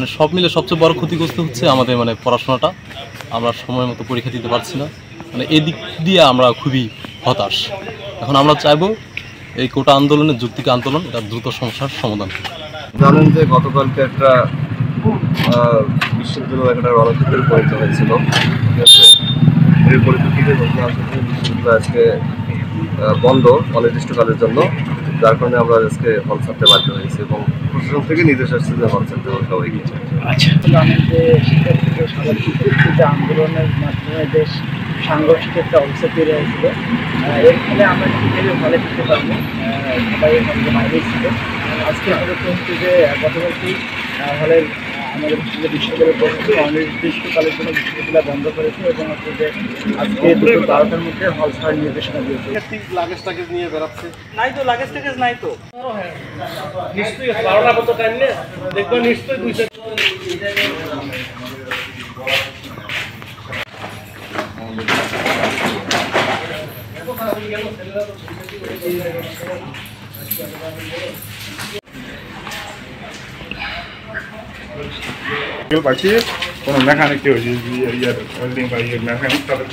মানে সব মিলে সবচেয়ে বড় ক্ষতিগ্রস্ত হচ্ছে আমাদের মানে পড়াশোনাটা। আমরা সময় মতো পরীক্ষা দিতে পারছি না, মানে এদিক দিয়ে আমরা খুবই হতাশ। এখন আমরা চাইবো এই কোটা আন্দোলনের যৌক্তিক আন্দোলন এটা দ্রুত সমস্যার সমাধান। জানেন যে গতকালকে একটা বিশ্ববিদ্যালয় একটা রণক্ষেত্রে পরিণত হয়েছিল, ঠিক আছে। এর পরিপ্রেক্ষিতে বিশ্ববিদ্যালয় আজকে বন্ধ অনির্দিষ্টকালের জন্য, যার কারণে আমরা আজকে হল ছাড়তে বাধ্য হয়েছি এবং প্রশাসন থেকে নির্দেশ আসছে যে হল ছাড়তে হবে সবাইকে। আচ্ছা, জানেন যে শিক্ষার্থীদের সাধারণ শিক্ষার্থীদের আন্দোলনের মাধ্যমে বেশ সাংঘর্ষিক একটা অবস্থা তৈরি হয়েছিল। এর ফলে আমরা ঠিকভাবে হলে ফিরতে পারিনি, সবাই হলে বাইরেই ছিল। আজকে আমাদের কিন্তু যে গতকালকেই হলের আমাদের বিশ্ববিদ্যালয়ের পক্ষে অনির্দিষ্টকালের জন্য বিশ্ববিদ্যালয় বন্ধ করেছে এবং হচ্ছে যে আজকে দুপুর 12টার মধ্যে হল ছাড়ার নির্দেশনা দিয়েছে। লাগেজ টাগেজ নিয়ে বেড়াচ্ছে, নাই তো লাগেজ টাগেজ নাই তো, নিশ্চয়ই 12টা মতো টাইম নেই, দেখবো নিশ্চয়ই 2 পাচ্ছি কোনো মেকানিক কেউ ওয়েল্ডিং বা মেকানিক তাদের